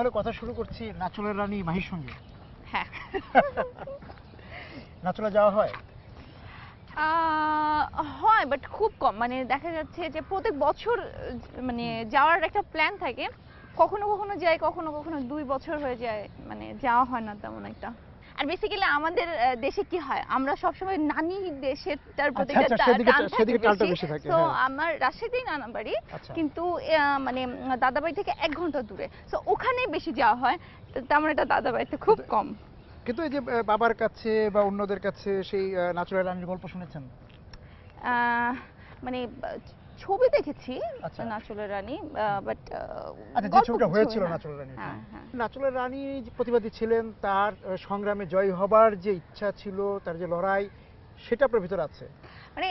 তাহলে কথা শুরু করছি নাচলের রানী মাহির সঙ্গে। হ্যাঁ। নাচলে যাওয়া হয়? হয়, বাট খুব কম। মানে দেখা যাচ্ছে যে প্রত্যেক বছর মানে যাওয়ার একটা প্ল্যান থাকে, কখনো কখনো যাই, কখনো কখনো 2 বছর হয়ে যায়, মানে যাওয়া হয় না তেমন একটা। আর বেসিক্যালি আমাদের দেশে কি হয়, আমরা সবসময় নানি দেশেরটার প্রতি আচ্ছা, আচ্ছা, সেদিকে টানটা বেশি থাকে। তো হ্যাঁ। আমার রাজশাহীতেই নানা বাড়ি, আচ্ছা। কিন্তু মানে দাদা বাড়ি থেকে 1 ঘন্টা দূরে, তো ওখানে বেশি যাওয়া হয়। তেমন একটা দাদা বাড়িতে খুব কম। কিন্তু এই যে বাবার কাছে বা অন্যদের কাছে সেই নাচলের রানীর গল্প শুনেছেন? মানে ছবি দেখেছি আচ্ছা। নাচলের রানী, বাট আচ্ছা, যে ছবিটা হয়েছিল হ্যাঁ। নাচলের রানী। হ্যাঁ, হ্যাঁ। নাচলের রানী যে প্রতিবাদী ছিলেন, তার সংগ্রামে জয়ী হবার যে ইচ্ছা ছিল, তার যে লড়াই, সেটা আপনার ভিতরে আছে? মানে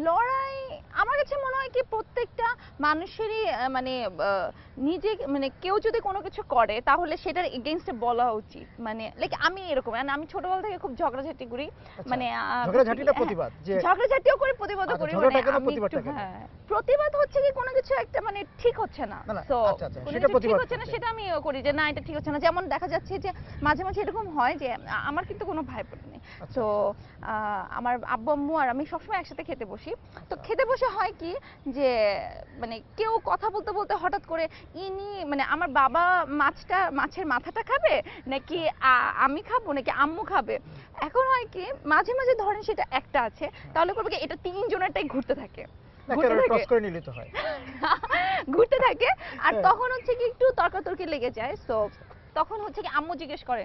লড়াই আমার কাছে মনে হয় কি প্রত্যেকটা মানুষেরই মানে নিজে মানে কেউ যদি কোনো কিছু করে তাহলে সেটার এগেইনস্টে বলা উচিত। মানে লাইক আমি এরকম, মানে আমি ছোটবেলা থেকে খুব ঝগড়াঝাটি করি। মানে ঝগড়াঝাটিটা প্রতিবাদ, যে ঝগড়াঝাটিও করি, প্রতিবাদও করি। মানে আমি প্রতিবাদটা একটু কেন? প্রতিবাদ হচ্ছে কি কোনো কিছু একটা মানে ঠিক হচ্ছে না, তো আচ্ছা, আচ্ছা, কোনো সেটা কিছু ঠিক প্রতিবাদ হচ্ছে না করতে। সেটা আমি করি যে না এটা ঠিক হচ্ছে না। যেমন দেখা যাচ্ছে যে মাঝে মাঝে এরকম হয় যে আমার কিন্তু কোনো ভাই বোন নেই, আচ্ছা। তো আমার আব্বু আম্মু আর আমি সবসময় একসাথে খেতে বসি। তো খেতে বসে হয় কি যে মানে কেউ কথা বলতে বলতে হঠাৎ করে ইনি মানে আমার বাবা মাছের মাথাটা খাবে নাকি আমি খাবো নাকি আম্মু খাবে। এখন হয় কি মাঝে মাঝে ধরেন সেটা একটা আছে, তাহলে করবে কি এটা 3 জনেরটাই ঘুরতে থাকে টস করে নিলে তো হয়। ঘুরতে থাকে। আর হ্যাঁ। তখন হচ্ছে কি একটু তর্কাতর্কি লেগে যায়। সো তখন হচ্ছে কি আম্মু জিজ্ঞেস করে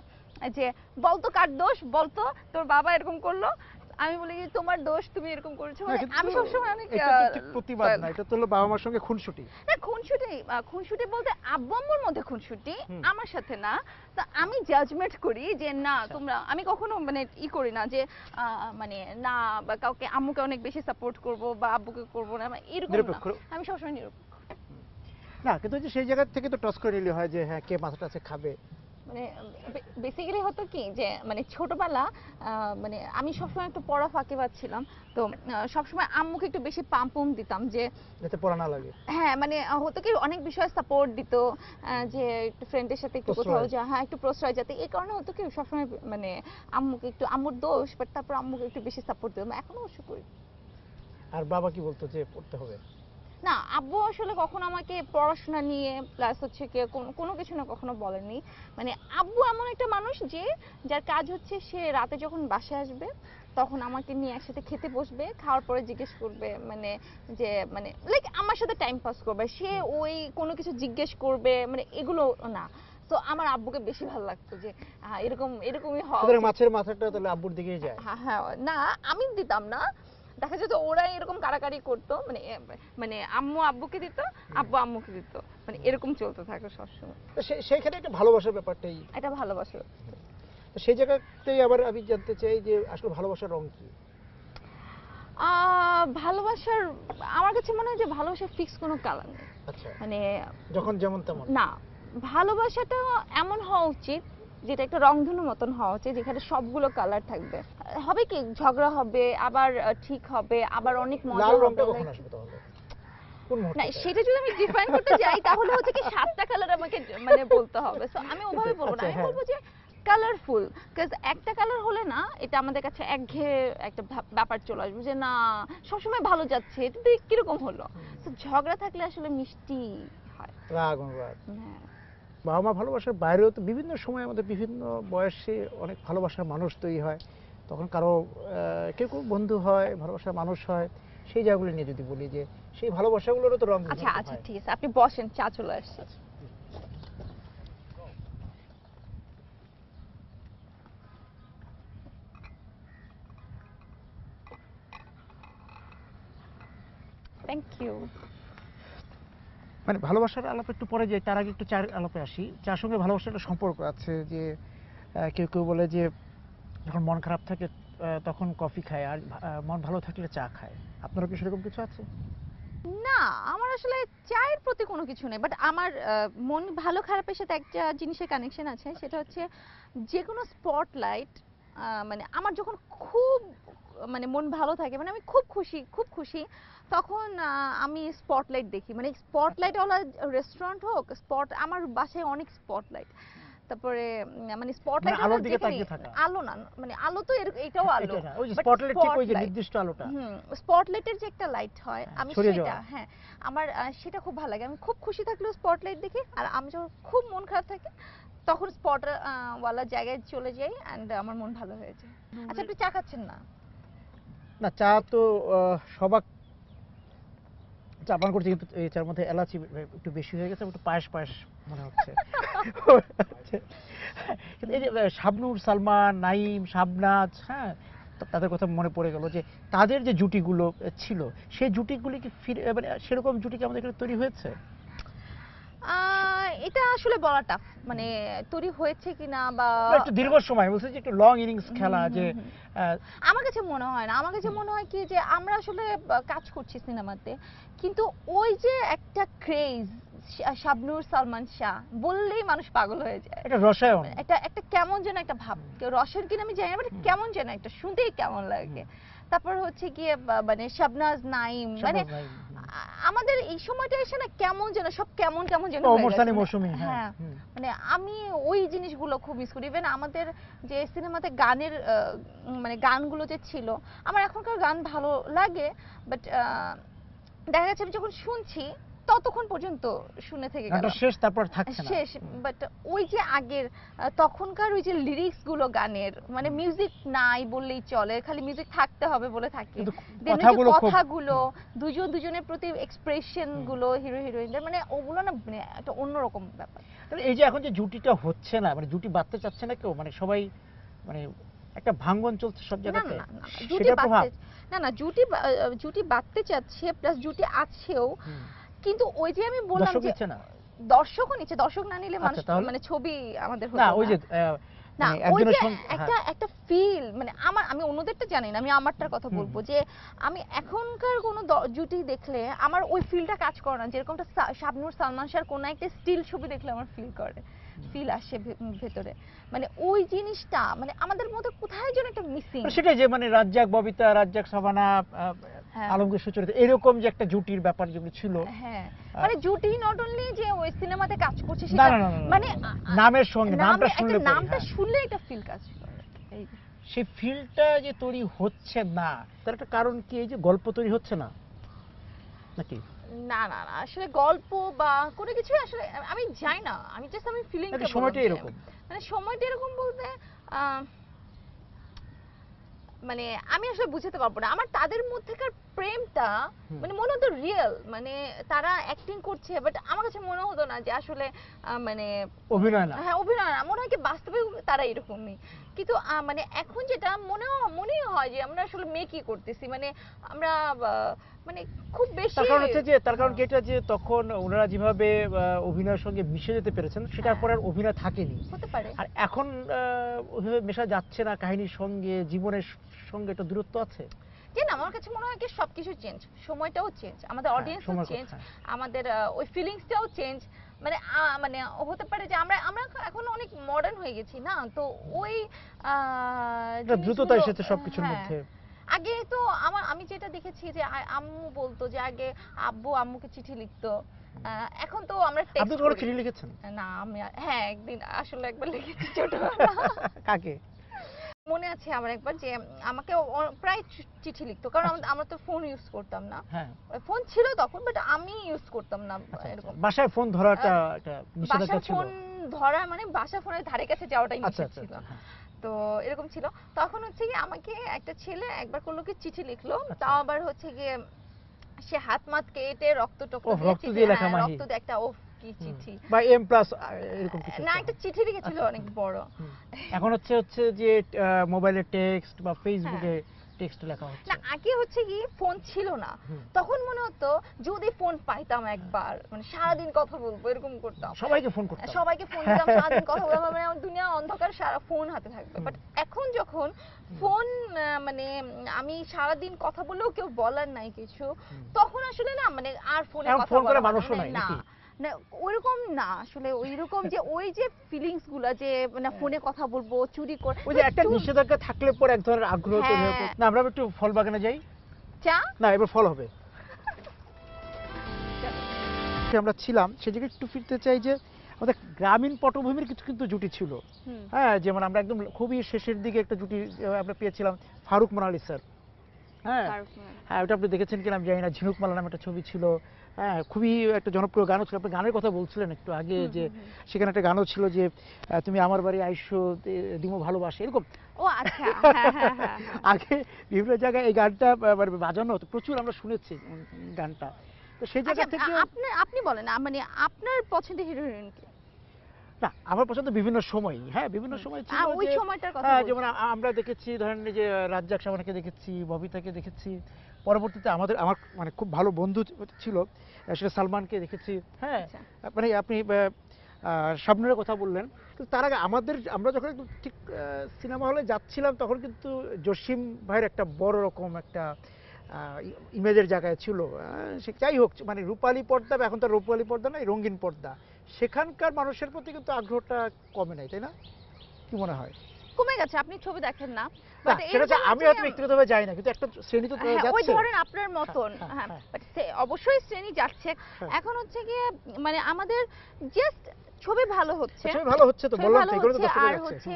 যে বলতো কার দোষ, বলতো তোর বাবা এরকম করলো। আমি বলি যে তোমার দোষ, তুমি এরকম করেছো। না, মানে কিন্তু আমি সবসময় অনেক এটা তো ঠিক প্রতিবাদ না, এটা তো হলো বাবা মার সঙ্গে খুনসুটি। না খুনসুটি বলতে আব্বু আম্মুর মধ্যে খুনসুটি, আমার সাথে না। তো আমি জাজমেন্ট করি যে না তোমরা, আমি কখনো মানে করি না যে মানে না বা কাউকে আম্মুকে অনেক বেশি সাপোর্ট করব বা আব্বুকে করব না, এরকম না। আমি সবসময় নিরপেক্ষ। না, কিন্তু যে সেই জায়গা থেকে তো টস করে নিলে হয় যে হ্যাঁ কে মাথাটা আছে খাবে। মানে বেসিক্যালি হতো কি যে মানে ছোটবেলা মানে আমি সবসময় একটু পড়া ফাঁকিবাজ ছিলাম, তো সবসময় আম্মুকে একটু বেশি পাম্পুম দিতাম যে যাতে পড়া না লাগে। হ্যাঁ মানে হতো কি অনেক বিষয়ে সাপোর্ট দিত, যে একটু ফ্রেন্ডের সাথে একটু কোথাও যা, হ্যাঁ একটু প্রশ্রয়, যাতে এই কারণে হতো কি সবসময় মানে আম্মুকে একটু, আম্মুর দোষ বাট তারপর আম্মুকে একটু বেশি সাপোর্ট দিতাম, এখনো অবশ্য করি। আর বাবা কি বলতো যে পড়তে হবে? না, আব্বু আসলে কখনো আমাকে পড়াশোনা নিয়ে প্লাস হচ্ছে কি কোনো কিছু না কখনো বলেনি। মানে আব্বু এমন একটা মানুষ যে যার কাজ হচ্ছে সে রাতে যখন বাসায় আসবে তখন আমাকে নিয়ে একসাথে খেতে বসবে, খাওয়ার পরে জিজ্ঞেস করবে মানে যে মানে লাইক আমার সাথে টাইম পাস করবে, সে ওই কোনো কিছু জিজ্ঞেস করবে মানে এগুলো না। তো আমার আব্বুকে বেশি ভালো লাগতো যে এরকমই হওয়া সুতরাং উচিত। মাছের মাথাটা তাহলে আব্বুর দিকেই যায়। হ্যাঁ হ্যাঁ, না আমি দিতাম না, দেখা যেত ওরাই এরকম কাড়াকাড়ি করতো, মানে মানে আম্মু আব্বুকে দিত, আব্বু আম্মুকে দিত, মানে এরকম চলতে থাকে সবসময়। তো সেইখানে একটা ভালোবাসার ব্যাপারটাই, এটা ভালোবাসা। তো সেই জায়গাতেই আবার আমি জানতে চাই যে আসলে ভালোবাসার রং কি? ভালোবাসার আমার কাছে মনে হয় যে ভালোবাসার ফিক্স কোনো কালার নেই। আচ্ছা, মানে যখন যেমন তেমন না, ভালোবাসাটা এমন হওয়া উচিত যেটা একটা রংধনুর মতন হওয়া উচিত, যেখানে সবগুলো কালার থাকবে। হবে কি ঝগড়া হবে, আবার ঠিক হবে, আবার অনেক মজা লাল হবে। রংটা কখন আসবে তাহলে, কোন না মুহূর্তে? সেটা যদি আমি ডিফাইন করতে যাই তাহলে হচ্ছে কি 7টা কালার আমাকে মানে বলতে হবে। সো আমি ওভাবে বলবো না, আমি বলবো যে কালারফুল, কারণ একটা কালার হলে না এটা আমাদের কাছে একঘেয়ে একটা ব্যাপার চলে আসবে যে না সবসময় ভালো যাচ্ছে, এটা কিরকম হলো। তো ঝগড়া থাকলে আসলে মিষ্টি হয়, রাগ অনুরাগ। হ্যাঁ। বাবা মা ভালোবাসার বাইরেও তো বিভিন্ন সময় আমাদের বিভিন্ন বয়সে অনেক ভালোবাসার মানুষ তৈরি হয়, তখন কারো কেউ কেউ বন্ধু হয়, ভালোবাসার মানুষ হয়, সেই জায়গাগুলো নিয়ে যদি বলি যে সেই ভালোবাসাগুলোরও তো রং। আচ্ছা আচ্ছা ঠিক আছে, আপনি বসেন, চা চলে আসছে। Thank you. মানে ভালোবাসার আলাপ একটু পরে যাই, তার আগে একটু চার আলাপে আসি। চার সঙ্গে ভালোবাসার একটা সম্পর্ক আছে যে কেউ কেউ বলে যে যখন মন খারাপ থাকে তখন কফি খায়, আর মন ভালো থাকলে চা খায়। আপনারও কি সেরকম কিছু আছে? না, আমার আসলে চায়ের প্রতি কোনো কিছু নেই, বাট আমার মন ভালো খারাপের সাথে একটা জিনিসের কানেকশন আছে, সেটা হচ্ছে যে কোনো স্পটলাইট মানে আমার যখন খুব মানে মন ভালো থাকে, মানে আমি খুব খুশি খুব খুশি, তখন আমি স্পটলাইট দেখি, মানে স্পটলাইট ওয়ালা রেস্টুরেন্ট হোক, আমার বাসায় অনেক স্পটলাইট, তারপরে মানে স্পটলাইট মানে আলোর দিকে তাকিয়ে থাকা। আলো না, মানে আলো তো এটাও আলো, এটা না, ওই যে স্পটলাইট ঠিক ওই যে নির্দিষ্ট আলোটা। স্পটলাইটের যে একটা লাইট হয়, আমি ছড়িয়ে সেটা যাওয়া। হ্যাঁ আমার সেটা খুব ভালো লাগে। আমি খুব খুশি থাকলেও স্পটলাইট দেখি, আর আমি যখন খুব মন খারাপ থাকে তখন স্পট ওয়ালা জায়গায় চলে যাই, এন্ড আমার মন ভালো হয়ে যায়। আচ্ছা, আপনি চা খাচ্ছেন না? না, চা তো সবাক চা পান করছি, কিন্তু এই চার মধ্যে এলাচি একটু বেশি হয়ে গেছে, একটু পায়েস পায়েস মনে হচ্ছে। কিন্তু এই যে শাবনূর, সালমান, নাঈম, শাবনাজ, হ্যাঁ, তাদের কথা মনে পড়ে গেল যে তাদের যে জুটিগুলো ছিল, সেই জুটিগুলি কি ফিরে মানে সেরকম জুটি কি আমাদের এখানে তৈরি হয়েছে? এটা আসলে বলা টাফ, মানে তৈরি হয়েছে কিনা বা একটু দীর্ঘ সময় বলছে যে একটু লং ইনিংস খেলা, যে আমার কাছে মনে হয় না। আমার কাছে মনে হয় কি যে আমরা আসলে কাজ করছি সিনেমাতে, কিন্তু ওই যে একটা ক্রেজ শাবনূর, সালমান শাহ বললেই মানুষ পাগল হয়ে যায়। একটা রসায়ন, একটা একটা কেমন যেন একটা ভাব, রসের কিনা আমি জানি না, বাট কেমন যেন একটা শুনতেই কেমন লাগে। তারপর হচ্ছে গিয়ে মানে শাবনাজ, নাঈম, মানে আমাদের এই সময়টা এসে না কেমন যেন সব কেমন কেমন যেন মৌসুমী। হ্যাঁ, মানে আমি ওই জিনিসগুলো খুব মিস করি। ইভেন আমাদের যে সিনেমাতে গানের মানে গানগুলো যে ছিল, আমার এখনকার গান ভালো লাগে, বাট দেখা যাচ্ছে আমি যখন শুনছি ততক্ষণ পর্যন্ত শুনে থেকে গেল, শেষ, তারপর থাকছে না শেষ। বাট ওই যে আগের তখনকার ওই যে লিরিক্স গুলো গানের, মানে মিউজিক নাই বললেই চলে, খালি মিউজিক থাকতে হবে বলে থাকে, কথাগুলো দুজনের প্রতি এক্সপ্রেশন গুলো হিরো হিরোইনদের, মানে ওগুলো না মানে একটা অন্যরকম ব্যাপার। এই যে এখন যে জুটিটা হচ্ছে না, মানে জুটি বাঁধতে চাচ্ছে না কেউ, মানে সবাই মানে একটা ভাঙ্গন চলছে সব জায়গাতে, সেটা প্রভাব। না, জুটি বাঁধতে চাচ্ছে, প্লাস জুটি আছেও, কিন্তু ওই যে আমি বললাম যে দর্শকও নিচ্ছে, দর্শক না নিলে মানুষ মানে ছবি আমাদের হতো না। ওই যে না, ওই যে একটা ফিল, মানে আমি অন্যদেরটা জানি না, আমি আমারটার কথা বলবো যে আমি এখনকার কোনো জুটি দেখলে আমার ওই ফিলটা কাজ করে না, যেরকমটা শাবনূর, সালমান শাহর কোন একটা স্টিল ছবি দেখলে আমার ফিল আসে ভেতরে, মানে ওই জিনিসটা মানে আমাদের মধ্যে কোথায় যেন একটা মিসিং। সেটাই যে মানে রাজ্জাক ববিতা, রাজ্জাক সাবানা, আলমগীর সুচরিতা, এরকম যে একটা জুটির ব্যাপার যেগুলো ছিল, হ্যাঁ, মানে জুটি নট অনলি যে ওই সিনেমাতে কাজ করছে সেটা, মানে নামের সঙ্গে নামটা শুনলে একটা ফিল কাজ করে, সেই ফিলটা যে তৈরি হচ্ছে না, তার একটা কারণ কি এই যে গল্প তৈরি হচ্ছে না নাকি? না, আসলে গল্প বা কোনো কিছু আসলে আমি জানি না, আমি জাস্ট আমি ফিলিংটা, সময়টা এরকম, মানে সময়টা এরকম বলতে মানে আমি আসলে বুঝতে পারবো না। আমার তাদের মধ্যেকার প্রেমটা মানে মনে হতো রিয়েল, মানে তারা অ্যাক্টিং করছে, বাট আমার কাছে মনে হতো না যে আসলে মানে অভিনয় না। হ্যাঁ, অভিনয় না, মনে হয় কি বাস্তবে তারা এরকমই। কিন্তু মানে এখন যেটা মনে হয় যে আমরা আসলে মেকই করতেছি, মানে আমরা মানে খুব বেশি, তার কারণ কি এটা যে তখন ওনারা যেভাবে অভিনয়ের সঙ্গে মিশে যেতে পেরেছেন, সেটার পর আর অভিনয় থাকেনি, হতে পারে। আর এখন ওইভাবে মেশা যাচ্ছে না কাহিনীর সঙ্গে, জীবনের সঙ্গে একটা দূরত্ব আছে। না, আমার কাছে মনে হয় কি সবকিছু চেঞ্জ, সময়টাও চেঞ্জ, আমাদের অডিয়েন্সও চেঞ্জ, আমাদের ওই ফিলিংসটাও চেঞ্জ, মানে মানে হতে পারে যে আমরা এখন অনেক মডার্ন হয়ে গেছি না, তো ওই দ্রুততা এসেছে সবকিছুর মধ্যে। আগে তো আমি যেটা দেখেছি যে আম্মু বলতো যে আগে আব্বু আম্মুকে চিঠি লিখতো, এখন তো আমরা টেক্সট করি। চিঠি লিখেছেন? না, আমি হ্যাঁ একদিন আসলে একবার লিখেছি ছোটবেলা। কাকে? মনে আছে আমার একবার যে আমাকে প্রায় চিঠি লিখতো, কারণ আমরা তো ফোন ইউজ করতাম না, ফোন ছিল তখন বাট আমি ইউজ করতাম না এরকম। বাসায় ফোন ধরাটা একটা নিষেধাজ্ঞা ছিল? ফোন ধরা মানে বাসা ফোনের ধারে কাছে যাওয়াটাই নিষেধ ছিল, তো এরকম ছিল। তখন হচ্ছে কি আমাকে একটা ছেলে একবার করলো কি চিঠি লিখলো, তাও আবার হচ্ছে গিয়ে সে হাত মাত কেটে রক্ত দিয়ে লেখা, রক্ত দিয়ে একটা কি চিঠি বা এম প্লাস এরকম কিছু না, একটা চিঠি লিখেছিল অনেক বড়। এখন হচ্ছে যে মোবাইলে টেক্সট বা ফেসবুকে টেক্সট লেখা হচ্ছে। না, আগে হচ্ছে কি ফোন ছিল না, তখন মনে হতো যদি ফোন পাইতাম একবার, মানে সারাদিন কথা বলবো এরকম করতাম, সবাইকে ফোন করতাম, সারাদিন কথা বলতাম, মানে দুনিয়া অন্ধকার, সারা ফোন হাতে থাকবে। বাট এখন যখন ফোন মানে আমি সারাদিন কথা বললেও কেউ বলার নাই কিছু, তখন আসলে না মানে আর ফোনে কথা বলা মানুষও নাই না, না ওইরকম না আসলে, ওইরকম যে ওই যে ফিলিংস গুলা যে মানে ফোনে কথা বলবো চুরি করে, ওই যে একটা নিষেধাজ্ঞা থাকলে পরে এক ধরনের আগ্রহ তৈরি হয়। না, আমরা একটু ফল বাগানে যাই। চা? না, এবার ফল হবে। বসে আমরা ছিলাম সে জায়গায় একটু ফিরতে চাই যে আমাদের গ্রামীণ পটভূমির কিছু কিন্তু জুটি ছিল। হুম। হ্যাঁ, যেমন আমরা একদম খুবই শেষের দিকে একটা জুটি আমরা পেয়েছিলাম, ফারুক মোনালি স্যার। হ্যাঁ, ফারুক খান। হ্যাঁ, ওটা আপনি দেখেছেন কিনা আমি জানি না, ঝিনুক মালা নামে একটা ছবি ছিল। হ্যাঁ, খুবই একটা জনপ্রিয় গানও ছিল। আপনি গানের কথা বলছিলেন একটু আগে, হুম, যে হুম, হুম। সেখানে একটা গানও ছিল যে তুমি আমার বাড়ি আইসো দিমো ভালোবাসা, এরকম। ও আচ্ছা, হ্যাঁ হ্যাঁ হ্যাঁ হ্যাঁ। আগে বিভিন্ন জায়গায় এই গানটা মানে বাজানো হতো, প্রচুর আমরা শুনেছি গানটা। তো সেই আচ্ছা, জায়গা থেকে আপনি বলেন মানে আপনার পছন্দের হিরো হিরোইন কে? না, আমার পছন্দ বিভিন্ন সময়, হ্যাঁ বিভিন্ন সময় ছিল ওই যে সময়টার কথা হ্যাঁ, বলছি। যেমন আমরা দেখেছি ধরেন এই যে রাজ্জাক শাবানাকে দেখেছি, ববিতাকে দেখেছি। পরবর্তীতে আমার মানে খুব ভালো বন্ধু ছিল, সেটা সালমানকে দেখেছি। হ্যাঁ, আচ্ছা। মানে আপনি শাবনূরের কথা বললেন, কিন্তু তার আগে আমরা যখন একদম ঠিক সিনেমা হলে যাচ্ছিলাম তখন কিন্তু জসিম ভাইয়ের একটা বড় রকম একটা ইমেজের জায়গায় ছিল। সে যাই হোক, মানে রূপালী পর্দা, এখন তো আর রূপালী পর্দা নয়, রঙিন পর্দা। সেখানকার মানুষের প্রতি কিন্তু আগ্রহটা কমে নাই, তাই না? কি মনে হয়? কমে গেছে, আপনি ছবি দেখেন না, না, বাট সেটা হচ্ছে আমি হয়তো ব্যক্তিগতভাবে যাই না, কিন্তু একটা শ্রেণী তো হ্যাঁ, ওই যাচ্ছে। ধরেন আপনার মতন, হ্যাঁ, হ্যাঁ, হ্যাঁ। বাট অবশ্যই শ্রেণী যাচ্ছে। হ্যাঁ। এখন হচ্ছে গিয়ে মানে আমাদের জাস্ট ছবি ভালো হচ্ছে, ছবি ভালো হচ্ছে তো, ছবি বললাম ভালো তো, এগুলো তো হচ্ছে, দর্শকরা আর যাচ্ছে। হচ্ছে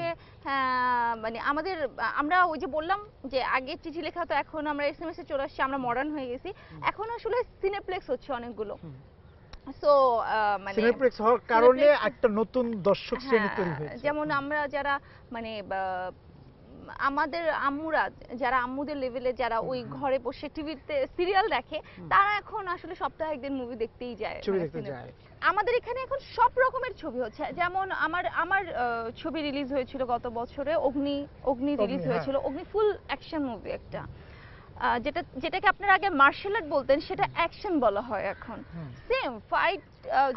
মানে আমাদের আমরা ওই যে বললাম যে আগে চিঠি লেখা হতো, এখন আমরা এসএমএস এ চলে আসছি, আমরা মডার্ন হয়ে গেছি। এখন আসলে সিনেপ্লেক্স হচ্ছে অনেকগুলো। সো মানে সিনেপ্লেক্স হওয়ার কারণে Cineplex- একটা নতুন দর্শক শ্রেণী হ্যাঁ, তৈরি হয়েছে। যেমন আমরা যারা মানে আমাদের আম্মুরা, যারা আম্মুদের লেভেলে যারা ওই ঘরে বসে টিভিতে সিরিয়াল দেখে, তারা এখন আসলে সপ্তাহে একদিন মুভি দেখতেই যায়, ছবি মানে দেখতে cineplex। যায়। আমাদের এখানে এখন সব রকমের ছবি হচ্ছে, যেমন আমার আমার ছবি রিলিজ হয়েছিল গত বছরে, অগ্নি অগ্নি, রিলিজ হ্যাঁ। হয়েছিল। অগ্নি ফুল অ্যাকশন মুভি একটা, যেটাকে আপনারা আগে মার্শাল আর্ট বলতেন, সেটা অ্যাকশন বলা হয় এখন। সেম ফাইট,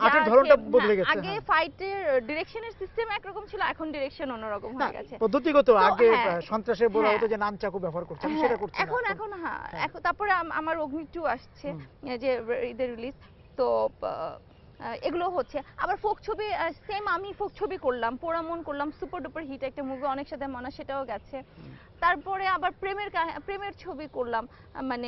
আর্টের ধরনটা বদলে গেছে, আগে হ্যাঁ। ফাইটের ডিরেকশনের সিস্টেম একরকম ছিল, এখন ডিরেকশন অন্যরকম না, হয়ে গেছে। পদ্ধতিগত তো, আগে হ্যাঁ, সন্ত্রাসের বলা হ্যাঁ। হতো যে নানচাকু ব্যবহার করছে, আমি হ্যাঁ, সেটা করছি না এখন এখন। এখন হ্যাঁ, হ্যাঁ। এখন তারপরে আমার অগ্নি 2 আসছে, যে ঈদের রিলিজ। তো এগুলো হচ্ছে আবার ফোক ছবি, সেম আমি ফোক ছবি করলাম, পোড়ামন করলাম, সুপার ডুপার হিট একটা মুভি, অনেক সাথে মনা, সেটাও গেছে। তারপরে আবার প্রেমের ছবি করলাম, মানে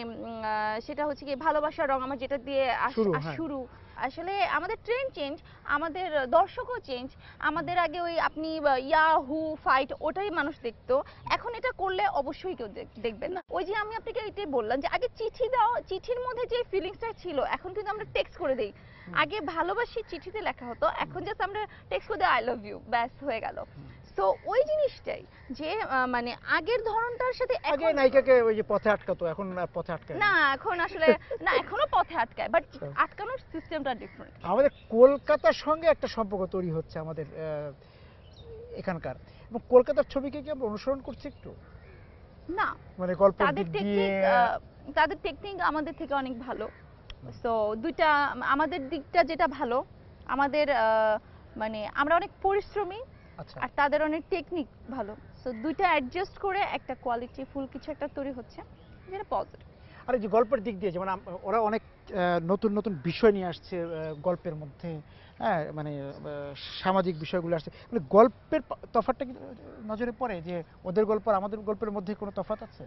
সেটা হচ্ছে কি ভালোবাসার রং, আমার যেটা দিয়ে শুরু, হ্যাঁ। শুরু। আসলে আমাদের ট্রেন্ড চেঞ্জ, আমাদের দর্শকও চেঞ্জ। আমাদের আগে ওই আপনি ইয়াহু ফাইট ওটাই মানুষ দেখতো, এখন এটা করলে অবশ্যই কেউ দেখবে না। ওই যে আমি আপনাকে এটাই বললাম যে আগে চিঠি দাও, চিঠির মধ্যে যে ফিলিংসটা ছিল এখন কিন্তু আমরা টেক্সট করে দেই। আগে ভালোবাসি চিঠিতে লেখা হতো, এখন জাস্ট আমরা টেক্সট করে আই লাভ ইউ, ব্যাস হয়ে গেল। তো ওই জিনিসটাই যে মানে আগের ধরনটার সাথে আগে এখন নায়িকাকে ওই যে পথে আটকাতো, এখন আর পথে আটকায় না, এখন আসলে না, এখনো পথে আটকায়, বাট আটকানোর সিস্টেমটা ডিফারেন্ট। আমাদের কলকাতার সঙ্গে একটা সম্পর্ক তৈরি হচ্ছে আমাদের এখানকার, এবং কলকাতার ছবিকে কি আমরা অনুসরণ করছি একটু, না, মানে গল্পের তাদের দিক দিয়ে? টেকনিক আমাদের থেকে অনেক ভালো। সো দুইটা, আমাদের দিকটা যেটা ভালো, আমাদের মানে আমরা অনেক পরিশ্রমী, আচ্ছা, আর তাদের অনেক টেকনিক ভালো। সো দুইটা অ্যাডজাস্ট করে একটা কোয়ালিটি ফুল কিছু একটা তৈরি হচ্ছে, যেটা পজিটিভ। আর এই যে গল্পের দিক দিয়ে, যেমন ওরা অনেক নতুন নতুন বিষয় নিয়ে আসছে গল্পের মধ্যে, হ্যাঁ, মানে সামাজিক বিষয়গুলো আসছে, মানে গল্পের তফাৎটা কি নজরে পড়ে যে ওদের গল্প আর আমাদের গল্পের মধ্যে কোনো তফাৎ আছে,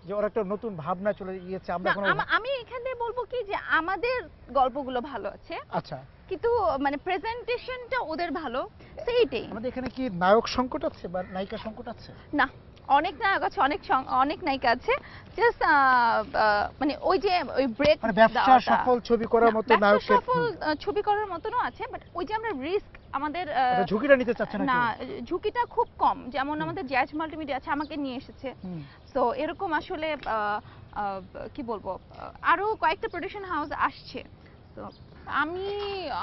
যে ওরা একটা নতুন ভাবনা চলে গিয়েছে, আমরা না, কোনো? আমি এখানে বলবো কি যে আমাদের গল্পগুলো ভালো আছে, আচ্ছা, কিন্তু মানে প্রেজেন্টেশনটা ওদের ভালো, সেইটাই। আমাদের এখানে কি নায়ক সংকট আছে বা নায়িকা সংকট আছে? না, অনেক নায়ক আছে, অনেক নায়িকা আছে, জাস্ট মানে ওই যে ওই ব্রেক, মানে ব্যবসা সফল ছবি করার মতো নায়ক সফল ছবি করার মতনও আছে, বাট ওই যে আমরা রিস্ক আমাদের ঝুঁকিটা নিতে চাচ্ছে না না, কেউ? ঝুঁকিটা খুব কম। যেমন আমাদের জ্যাজ মাল্টিমিডিয়া আছে, আমাকে নিয়ে এসেছে। সো এরকম আসলে কি বলবো, আরো কয়েকটা প্রোডাকশন হাউস আসছে। তো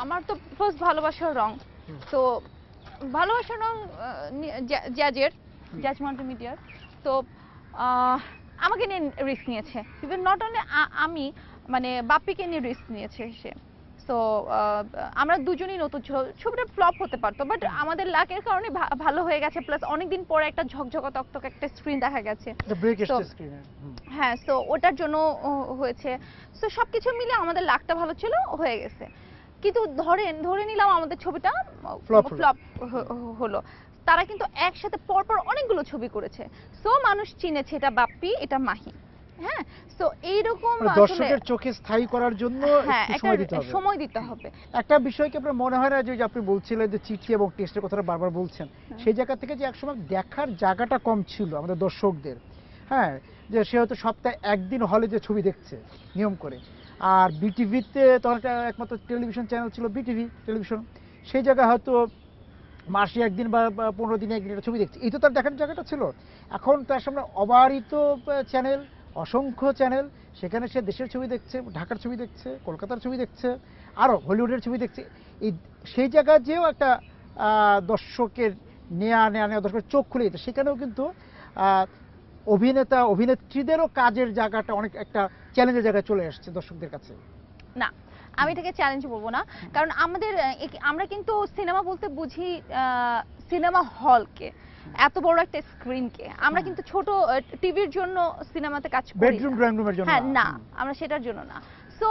আমার তো ফার্স্ট ভালোবাসার রং, তো ভালোবাসার রং জ্যাজ মাল্টিমিডিয়ার। তো আমাকে নিয়ে রিস্ক নিয়েছে, ইভেন নট অনলি আমি, মানে বাপ্পিকে নিয়ে রিস্ক নিয়েছে সে। তো আমরা দুজনেই নতুন, ছবিটা ফ্লপ হতে পারতো, বাট আমাদের লাকের কারণে ভালো হয়ে গেছে, প্লাস অনেকদিন পরে একটা ঝকঝকা তকতক একটা স্ক্রিন দেখা গেছে। হ্যাঁ, তো ওটার জন্য হয়েছে। তো সবকিছু মিলে আমাদের লাকটা ভালো ছিল, হয়ে গেছে। কিন্তু ধরে নিলাম আমাদের ছবিটা ফ্লপ হলো, তারা কিন্তু একসাথে পরপর অনেকগুলো ছবি করেছে, সো মানুষ চিনেছে এটা বাপ্পি, এটা মাহি। হ্যাঁ, তো এইরকম মানে আসলে দর্শকের চোখে স্থায়ী করার জন্য হ্যাঁ একটু সময় দিতে একটা হবে। সময় দিতে হবে। একটা বিষয় কি আপনার মনে হয় না যে ওই যে আপনি বলছিলেন যে চিঠি এবং টেস্টের কথাটা বারবার বলছেন, হ্যাঁ। সেই জায়গা থেকে যে একসময় দেখার জায়গাটা কম ছিল আমাদের দর্শকদের, হ্যাঁ, যে সে হয়তো সপ্তাহে একদিন হলে যে ছবি দেখছে নিয়ম করে, আর বিটিভিতে তখন একটা একমাত্র টেলিভিশন চ্যানেল ছিল বিটিভি টেলিভিশন, সেই জায়গায় হয়তো মাসে একদিন বা 15 দিনে একদিন একটা ছবি দেখছে, এই তো তার দেখার জায়গাটা ছিল। এখন তার সামনে অবারিত চ্যানেল, অসংখ্য চ্যানেল, সেখানে সে দেশের ছবি দেখছে, ঢাকার ছবি দেখছে, কলকাতার ছবি দেখছে, আরও হলিউডের ছবি দেখছে। এই সেই জায়গায় যেও একটা দর্শকের নেয়া নেয়া নেয়া দর্শকের চোখ খুলে যেত, সেখানেও কিন্তু আহ, অভিনেতা অভিনেত্রীদেরও কাজের জায়গাটা অনেক একটা চ্যালেঞ্জের জায়গায় চলে আসছে দর্শকদের কাছে। না, আমি এটাকে চ্যালেঞ্জ বলবো না, কারণ আমাদের আমরা কিন্তু সিনেমা বলতে বুঝি সিনেমা হলকে, এত বড় একটা স্ক্রিনকে। আমরা কিন্তু ছোট টিভির জন্য সিনেমাতে কাজ করি বেডরুম ড্রয়িং রুমের জন্য হ্যাঁ না, হুম। আমরা সেটার জন্য না। সো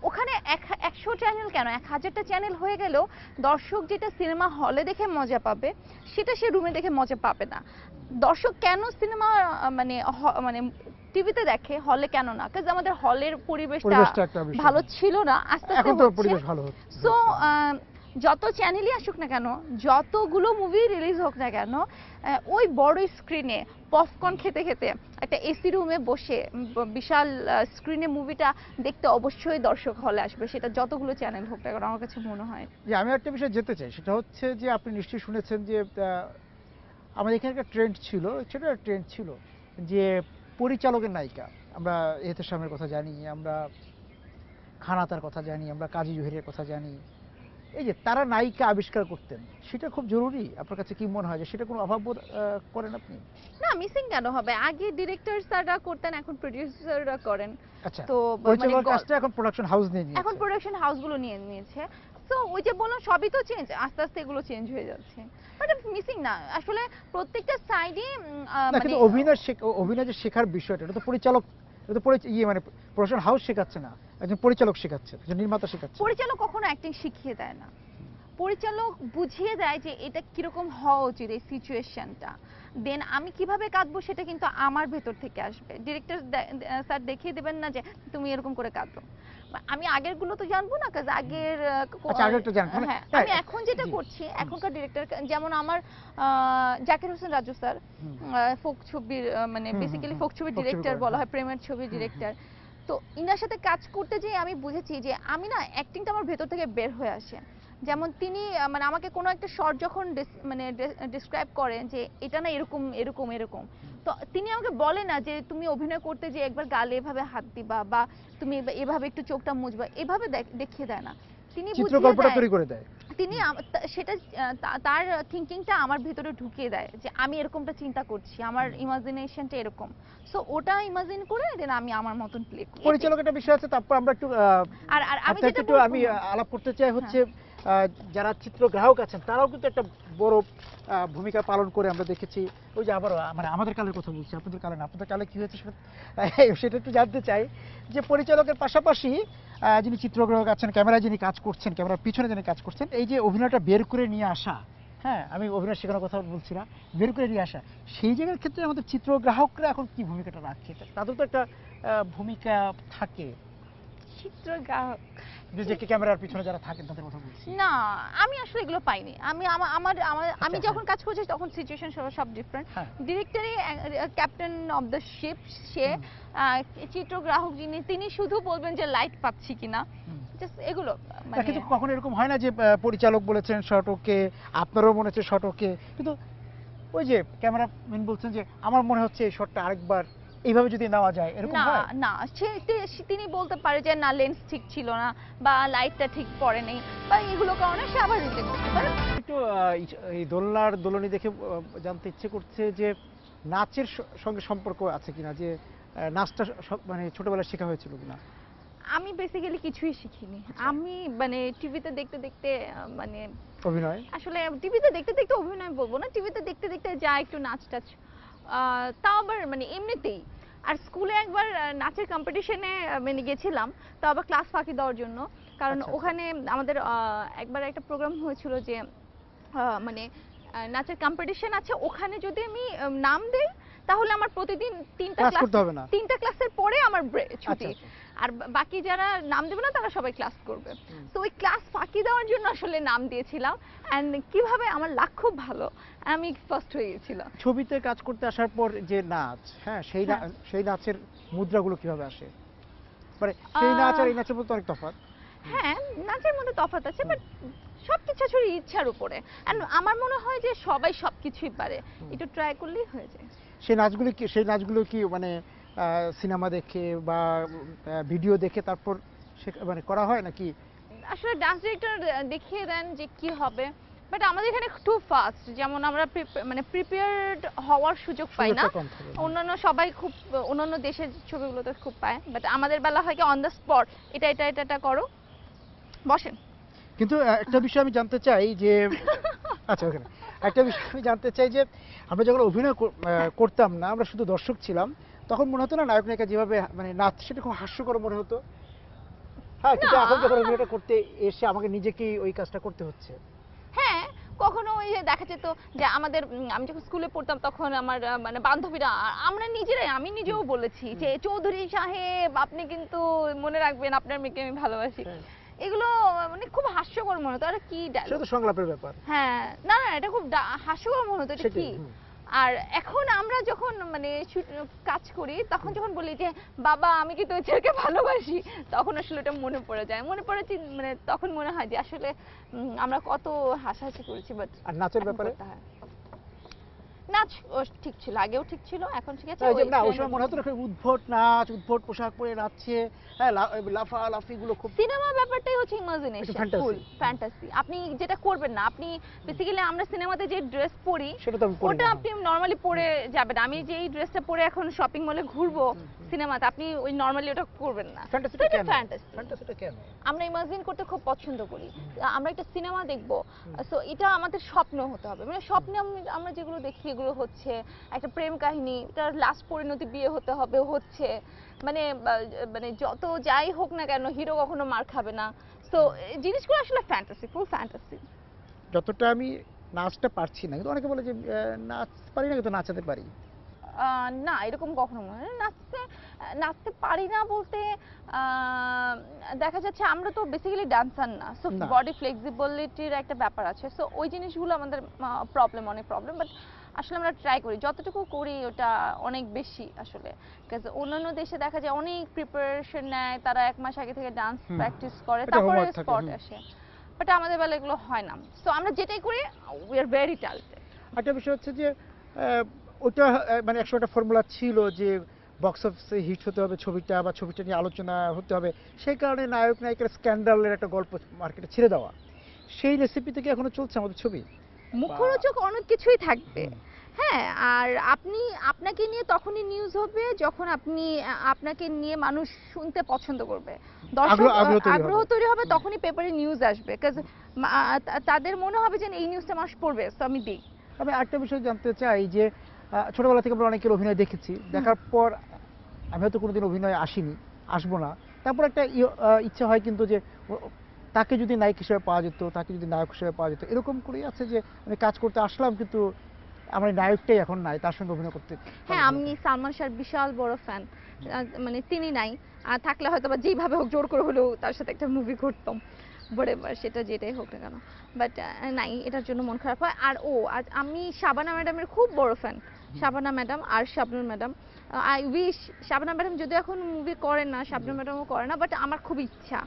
ওখানে 100 চ্যানেল কেন, 1000টা চ্যানেল হয়ে গেলেও দর্শক যেটা সিনেমা হলে দেখে মজা পাবে সেটা সে রুমে দেখে মজা পাবে না। দর্শক কেন সিনেমা মানে টিভিতে দেখে, হলে কেন না? কারণ আমাদের হলের পরিবেশটা একটা বিষয়। ভালো ছিল না, আস্তে আস্তে এখন তো হচ্ছে। পরিবেশ ভালো হচ্ছে। সো যত চ্যানেলই আসুক না কেন, যতগুলো মুভি রিলিজ হোক না কেন, ওই বড় স্ক্রিনে পপকর্ন খেতে খেতে একটা এসি রুমে বসে বিশাল স্ক্রিনে মুভিটা দেখতে অবশ্যই দর্শক হলে আসবে, সেটা যতগুলো চ্যানেল হোক না কেন, আমার কাছে মনে হয়। যে আমি একটা বিষয় যেতে চাই, সেটা হচ্ছে যে আপনি নিশ্চয়ই শুনেছেন যে আমাদের এখানে একটা ট্রেন্ড ছিল, সেটা ট্রেন্ড ছিল যে পরিচালকের নায়িকা। আমরা এহতেশামের কথা জানি, আমরা খানাতার কথা জানি, আমরা কাজী জহিরের কথা জানি, এই যে তারা নায়িকা আবিষ্কার করতেন, সেটা খুব জরুরি। আপনার কাছে কি মনে হয় যে সেটা কোনো অভাব বোধ করেন আপনি? না, মিসিং কেন হবে? আগে ডিরেক্টর স্যাররা করতেন, এখন প্রোডিউসাররা করেন। আচ্ছা, তো পরিচালকের কাজটা এখন প্রোডাকশন হাউস নিয়ে এখন নিয়েছে। প্রোডাকশন হাউসগুলো নিয়ে নিয়েছে। সো ওই যে বললাম, সবই তো চেঞ্জ, আস্তে আস্তে এগুলো চেঞ্জ হয়ে যাচ্ছে। বাট মিসিং না, আসলে প্রত্যেকটা সাইডে না, কিন্তু অভিনয় যে শেখার বিষয়টা, এটা তো পরিচালক, এটা তো মানে প্রোডাকশন হাউস শেখাচ্ছে না, একজন পরিচালক শেখাচ্ছে, একজন নির্মাতা শেখাচ্ছে। পরিচালক কখনো অ্যাক্টিং শিখিয়ে দেয় না, পরিচালক বুঝিয়ে দেয় যে এটা কিরকম হওয়া উচিত এই সিচুয়েশনটা, দেন আমি কিভাবে কাঁদবো সেটা কিন্তু আমার ভেতর থেকে আসবে। ডিরেক্টর স্যার দেখিয়ে দেবেন না যে তুমি এরকম করে কাঁদো। আমি আগের গুলো তো জানবো না, কাজ আগের আচ্ছা, আগেরটা জান মানে হ্যাঁ, আমি এখন যেটা করছি, এখনকার ডিরেক্টর যেমন আমার জাকির হোসেন রাজু স্যার, ফোক ছবির মানে বেসিক্যালি ফোক ছবির ডিরেক্টর বলা হয়, প্রেমের ছবির ডিরেক্টর। তো ইনার সাথে কাজ করতে যেয়ে আমি বুঝেছি যে আমি না, অ্যাক্টিংটা আমার ভেতর থেকে বের হয়ে আসে। যেমন তিনি মানে আমাকে কোনো একটা শর্ট যখন মানে ডিসক্রাইব করেন যে এটা না এরকম এরকম এরকম, তো তিনি আমাকে বলে না যে তুমি অভিনয় করতে যে একবার গালে এভাবে হাত দিবা বা তুমি এভাবে একটু চোখটা মুছবা, এভাবে দেখিয়ে দেয় না, তিনি বুঝিয়ে চিত্রকল্পটা দেয়। তৈরি করে দেয়। তিনি সেটা তার থিঙ্কিংটা আমার ভিতরে ঢুকিয়ে দেয় যে আমি এরকমটা চিন্তা করছি, আমার ইমাজিনেশনটা এরকম। সো ওটা ইমাজিন করে দেন আমি আমার মতন প্লে করি। পরিচালক একটা বিষয় আছে, তারপর আমরা একটু আর আমি যেটা একটু আমি আলাপ করতে চাই হচ্ছে যারা চিত্রগ্রাহক আছেন তারাও কিন্তু একটা বড় ভূমিকা পালন করে আমরা দেখেছি। ওই যে আবার মানে আমাদের কালের কথা বলছি, আপনাদের কালে না, আপনাদের কালে কি হয়েছে সেটা একটু জানতে চাই। যে পরিচালকের পাশাপাশি যিনি চিত্রগ্রাহক আছেন, ক্যামেরায় যিনি কাজ করছেন, ক্যামেরার পিছনে যিনি কাজ করছেন, এই যে অভিনয়টা বের করে নিয়ে আসা, হ্যাঁ, আমি অভিনয় শেখানোর কথা বলছি না, বের করে নিয়ে আসা, সেই জায়গার ক্ষেত্রে আমাদের চিত্রগ্রাহকরা এখন কি ভূমিকাটা রাখছে? তাদের তো একটা ভূমিকা থাকে, চিত্রগ্রাহক যে ক্যামেরার পিছনে যারা থাকেন তাদের কথা বলছি। না, আমি আসলে এগুলো পাইনি। আমি আমি যখন কাজ করছি তখন সিচুয়েশন সব ডিফারেন্ট। ডিরেক্টরই ক্যাপ্টেন অফ দ্য শিপ, সে চিত্রগ্রাহক যিনি, তিনি শুধু বলবেন যে লাইট পাচ্ছি কিনা, জাস্ট এগুলো। কিন্তু কখনো এরকম হয় না যে পরিচালক বলেছেন শট ওকে, আপনারও মনে হচ্ছে শট ওকে, কিন্তু ওই যে ক্যামেরাম্যান বলছেন যে আমার মনে হচ্ছে এই শটটা আরেকবার এইভাবে যদি নেওয়া যায়, এরকম হয়? না, তিনি বলতে পারে যে না, লেন্স ঠিক ছিল না বা লাইটটা ঠিক পড়ে নেই বা এগুলো কারণে সে আবার রিটেক করতে পারে। একটু এই দোলনার দোলনি দেখে জানতে ইচ্ছে করছে যে নাচের সঙ্গে সম্পর্ক আছে কিনা, যে নাচটা মানে ছোটবেলায় শেখা হয়েছিল কিনা? আমি বেসিক্যালি কিছুই শিখিনি। আমি মানে টিভিতে দেখতে দেখতে মানে অভিনয়, আসলে টিভিতে দেখতে দেখতে অভিনয় বলবো না, টিভিতে দেখতে দেখতে যা একটু নাচ টাচ, তাও আবার মানে এমনিতেই। আর স্কুলে একবার নাচের কম্পিটিশনে মানে গেছিলাম, তাও আবার ক্লাস ফাঁকি দেওয়ার জন্য, কারণ ওখানে আমাদের একবার একটা প্রোগ্রাম হয়েছিল যে মানে নাচের কম্পিটিশন আছে, ওখানে যদি আমি নাম দেই তাহলে আমার প্রতিদিন তিনটা ক্লাস ক্লাস, করতে হবে না। তিনটা ক্লাসের পরে আমার ছুটি। আচ্ছা। আর বাকি যারা নাম দেবে না তারা সবাই ক্লাস করবে। হুম। তো ওই ক্লাস ফাঁকি দেওয়ার জন্য আসলে নাম দিয়েছিলাম, এন্ড কিভাবে আমার লাক খুব ভালো, আমি ফার্স্ট হয়ে গেছিলাম। ছবিতে কাজ করতে আসার পর যে নাচ, হ্যাঁ সেই নাচের মুদ্রাগুলো কিভাবে আসে, মানে সেই নাচ আর এই নাচের মধ্যে অনেক তফাৎ। হ্যাঁ, নাচের মধ্যে তফাৎ আছে, বাট সবকিছু আসলে ইচ্ছার উপরে। এন্ড আমার মনে হয় যে সবাই সবকিছুই পারে, একটু ট্রাই করলেই হয়ে যায়। সেই নাচগুলো কি মানে সিনেমা দেখে বা ভিডিও দেখে তারপর মানে করা হয় নাকি? আসলে ডান্স ডিরেক্টর দেখিয়ে দেন যে কি হবে, বাট আমাদের এখানে টু ফাস্ট, যেমন আমরা মানে প্রিপেয়ার্ড হওয়ার সুযোগ পাই না। সুযোগটা কম থাকে। অন্যান্য সবাই খুব, অন্যান্য দেশের ছবিগুলোতে খুব পায়, বাট আমাদের বেলা হয় কি অন দ্য স্পট, এটা এটা এটা এটা করো, বসেন। কিন্তু একটা বিষয় আমি জানতে চাই যে আচ্ছা ওখানে একটা বিষয় আমি জানতে চাই যে আমরা যখন অভিনয় করতাম না, আমরা শুধু দর্শক ছিলাম, তখন মনে হতো না নায়ক নায়িকা যেভাবে মানে নাচ সেটা খুব হাস্যকর মনে হতো? হ্যাঁ, কিন্তু এখন যখন অভিনয়টা করতে এসে আমাকে নিজেকেই ওই কাজটা করতে হচ্ছে। হ্যাঁ, কখনো ওই যে দেখা যেত যে আমাদের আমি যখন স্কুলে পড়তাম তখন আমার মানে বান্ধবীরা আমরা নিজেরাই, আমি নিজেও বলেছি যে চৌধুরী সাহেব আপনি কিন্তু মনে রাখবেন আপনার মেয়েকে আমি ভালোবাসি। এগুলো মানে খুব হাস্যকর মনে হতো। আরে কি সেটা ডায়লগ! তো সংলাপের ব্যাপার। হ্যাঁ, না না, এটা খুব হাস্যকর মনে হতো, এটা সেটাই, কি। আর এখন আমরা যখন মানে কাজ করি তখন যখন বলি যে বাবা আমি কি তোর ছেলেকে ভালোবাসি, তখন আসলে এটা মনে পড়ে যায়, মনে পড়ে মানে তখন মনে হয় যে আসলে আমরা কত হাসাহাসি করেছি। বাট আর নাচের ব্যাপারে নাচ ঠিক ছিল, আগেও ঠিক ছিল, এখন ঠিক আছে। না ওই সময় মনে হতো না উদ্ভট নাচ, উদ্ভট পোশাক পরে নাচছে, হ্যাঁ লাফালাফি গুলো খুব। সিনেমা ব্যাপারটাই হচ্ছে ইমাজিনেশন, fantasy। ফুল ফ্যান্টাসি। আপনি যেটা করবেন না, আপনি বেসিক্যালি আমরা সিনেমাতে যে ড্রেস পরি সেটা তো আমি পরি ওটা না। আপনি নরমালি পরে যাবেন। আমি যে এই ড্রেসটা পরে এখন শপিং মলে ঘুরবো সিনেমাতে, আপনি ওই নরমালি ওটা করবেন না। ফ্যান্টাসিটা কেন? ফ্যান্টাসি ফ্যান্টাসিটা কেন? আমরা ইমাজিন করতে খুব পছন্দ করি। আমরা একটা সিনেমা দেখবো, সো এটা আমাদের স্বপ্ন হতে হবে, মানে স্বপ্নে আমরা যেগুলো দেখি এগুলো হচ্ছে একটা প্রেম কাহিনী, এটার লাস্ট পরিণতি বিয়ে হতে হবে, হচ্ছে মানে মানে যত যাই হোক না কেন হিরো কখনো মার খাবে না। সো জিনিসগুলো আসলে ফ্যান্টাসি, ফুল ফ্যান্টাসি। যতটা আমি নাচটা পারছি না, কিন্তু অনেকে বলে যে নাচ পারি না কিন্তু নাচাতে পারি। না, এরকম কখনো মনে হয় না। নাচতে পারি না বলতে দেখা যাচ্ছে আমরা তো বেসিক্যালি ডান্সার না, সো না। বডি ফ্লেক্সিবিলিটির একটা ব্যাপার আছে, সো ওই জিনিসগুলো আমাদের অনেক প্রবলেম। বাট আসলে আমরা ট্রাই করি, যতটুকু করি ওটা অনেক বেশি আসলে। বিকজ অন্যান্য দেশে দেখা যায় অনেক প্রিপারেশন নেয়, তারা 1 মাস আগে থেকে ডান্স প্র্যাকটিস করে, এটা তারপরে homework থাকে, স্পট আসে। বাট আমাদের বেলা এগুলো হয় না, সো আমরা যেটাই করি উই আর ভেরি ট্যালেন্টেড। একটা বিষয় হচ্ছে যে ওটা মানে একসময় একটা ফর্মুলা ছিল যে বক্স অফিসে হিট হতে হবে ছবিটা, বা ছবিটা নিয়ে আলোচনা হতে হবে, সেই কারণে নায়ক নায়িকার স্ক্যান্ডালের একটা গল্প মার্কেটে ছেড়ে দেওয়া। সেই রেসিপি থেকে এখনো চলছে আমাদের ছবি। মুখরোচক অনেক কিছুই থাকবে, হ্যাঁ। আর আপনাকে নিয়ে তখনই নিউজ হবে যখন আপনাকে নিয়ে মানুষ শুনতে পছন্দ করবে, দর্শক আগ্রহ তৈরি হবে, তখনই পেপারে নিউজ আসবে। কাজ তাদের মনে হবে যে এই নিউজটা মানুষ পড়বে, তো আমি দিই। আমি আরেকটা বিষয় জানতে চাই যে ছোটবেলা থেকে আমরা অনেকের অভিনয় দেখেছি, দেখার পর আমি হয়তো কোনোদিন অভিনয়ে আসবো না, তারপর একটা ইচ্ছা হয় কিন্তু যে তাকে যদি নায়ক হিসেবে পাওয়া যেত, তাকে যদি নায়ক হিসেবে পাওয়া যেত, এরকম করেই আছে যে আমি কাজ করতে আসলাম কিন্তু আমার নায়কটাই এখন নাই, তার সঙ্গে অভিনয় করতে। হ্যাঁ, আমি সালমান শাহর বিশাল বড় ফ্যান, মানে তিনি নাই, আর থাকলে হয়তো বা যেভাবে হোক জোর করে হলেও তার সাথে একটা মুভি করতাম, বরাবর সেটা যেটাই হোক না কেন। বাট নাই, এটার জন্য মন খারাপ হয়। আর আমি শাবানা ম্যাডামের খুব বড় ফ্যান, শাবানা ম্যাডাম আর Shabnur madam. I wish Shabana madam যদি এখন মুভি করেন না, শাবনুর ম্যাডামও করে না, বাট আমার খুব ইচ্ছা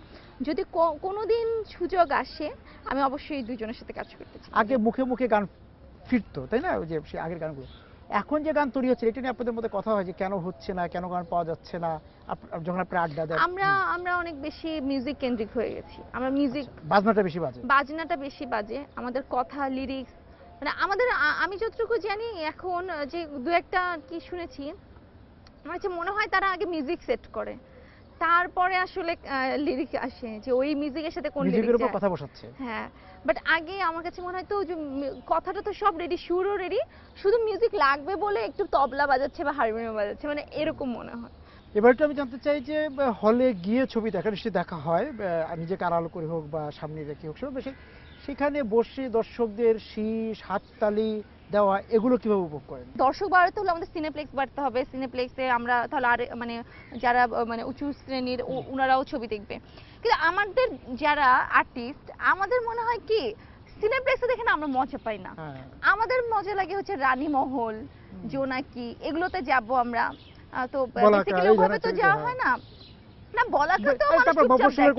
যদি কোনোদিন সুযোগ আসে আমি অবশ্যই দুইজনের সাথে কাজ করতে চাই। আগে মুখে মুখে গান ফিরতো, তাই না, ওই যে সেই আগের গানগুলো। এখন যে গান তৈরি হচ্ছে এটা নিয়ে আপনাদের মধ্যে কথা হয় যে কেন হচ্ছে না, কেন গান পাওয়া যাচ্ছে না, যখন আপনারা আড্ডা দেন? আমরা অনেক বেশি মিউজিক কেন্দ্রিক হয়ে গেছি, আমরা মিউজিক, বাজনাটা বেশি বাজে, বাজনাটা বেশি বাজে, আমাদের কথা লিরিক্স মানে আমাদের আমি যতটুকু জানি এখন যে দু একটা কি শুনেছি, আমার কাছে মনে হয় তারা আগে মিউজিক সেট করে, তারপরে আসলে লিরিক আসে যে ওই মিউজিকের সাথে কোন মিউজিকের লিরিক উপর কথা বসাচ্ছে। হ্যাঁ, বাট আগে আমার কাছে মনে হয় তো যে কথাটা তো সব রেডি, সুরও রেডি, শুধু মিউজিক লাগবে বলে একটু তবলা বাজাচ্ছে বা হারমোনিয়াম বাজাচ্ছে, মানে এরকম মনে হয়। এবার একটু আমি জানতে চাই যে হলে গিয়ে ছবি দেখা নিশ্চয়ই দেখা হয়, নিজেকে আড়ালো করে হোক বা সামনে রেখে হোক, সেখানে বসে দর্শকদের শীষ হাততালি দেওয়া এগুলো কিভাবে উপভোগ করেন? দর্শক বাড়াতে হলে আমাদের সিনেপ্লেক্স বাড়তে হবে। সিনেপ্লেক্সে আমরা তাহলে আর মানে যারা মানে উঁচু শ্রেণীর উনারাও ছবি দেখবে। কিন্তু আমাদের যারা আর্টিস্ট আমাদের মনে হয় কি সিনেপ্লেক্সে দেখে না আমরা মজা পাই না। হ্যাঁ। আমাদের মজা লাগে হচ্ছে রানীমহল, জোনাকি এগুলোতে যাব আমরা। তো বলাকা, বেসিক্যালি এই ওভাবে ধরনের তো ছবি যাওয়া দেখা। হয় না। না বলাকা তো এই মানুষ তারপর চুপচাপ মফস্বলের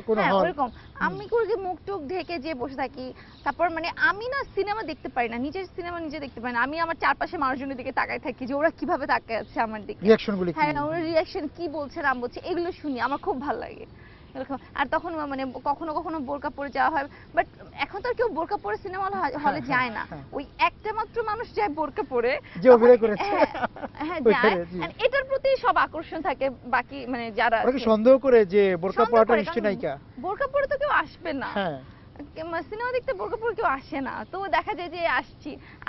কোনো হ্যাঁ হল। ওরকম। আমি করে যে মুখ টুক ঢেকে যে বসে থাকি, তারপর মানে আমি না সিনেমা দেখতে পারি না, নিজের সিনেমা নিজে দেখতে পারি না। আমি আমার চারপাশে মানুষজনের দিকে তাকায় থাকি যে ওরা কিভাবে তাকায় আছে আমার দিকে, রিঅ্যাকশন গুলো কি? হ্যাঁ ওরা রিয়াকশন কি বলছে না বলছে এগুলো শুনি, আমার খুব ভালো লাগে এরকম। আর তখন মানে কখনো কখনো বোরকা পরে যাওয়া হয়, বাট এখন তো আর কেউ বোরকা পরে সিনেমা হলে যায় না, ওই একটা মাত্র মানুষ যায় বোরকা পরে যে অভিনয় করেছে। হ্যাঁ হ্যাঁ যায়। ওইখানে, জি। আর এটার প্রতি সব আকর্ষণ থাকে, বাকি মানে যারা অনেকে আছে। সন্দেহ করে যে বোরকা সন্দেহ পরাটা করে, নিশ্চয়ই কারণ নায়িকা। বোরকা পরে তো কেউ আসবে না, হ্যাঁ। সিনেমা দেখতে বোরকা পরে কেউ আসে না। তো দেখা যায় যে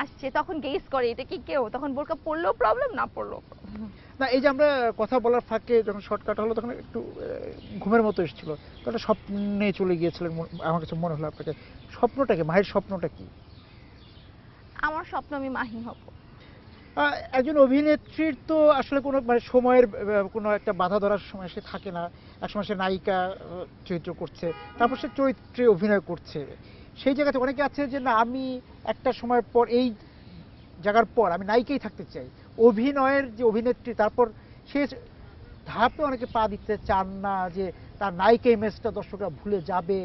আসছে তখন গেস করে এটা কি কেউ, তখন বোরকা পরলেও প্রবলেম, না পরলেও problem। না এই যে আমরা কথা বলার ফাঁকে যখন শর্টকাট হলো তখন একটু ঘুমের মতো এসেছিল, তো একটা স্বপ্নে চলে গিয়েছিলেন আমার কাছে মনে হলো আপনাকে। স্বপ্নটা কি, মাহির স্বপ্নটা কি? আমার স্বপ্ন আমি মাহি হব। একজন অভিনেত্রীর তো আসলে কোনো মানে সময়ের কোনো একটা বাধা ধরার সময় সে থাকে না। একসময় সে নায়িকা চরিত্র করছে, তারপর সে চরিত্রে অভিনয় করছে। সেই জায়গাতে অনেকে আছে যে না আমি একটা সময়ের পর এই জায়গার পর আমি নায়িকাই থাকতে চাই, অভিনয়ের যে অভিনেত্রী তারপর সে ধাপে অনেকে পা দিতে চান না, যে তার নায়িকা ইমেজটা দর্শকরা ভুলে যাবে,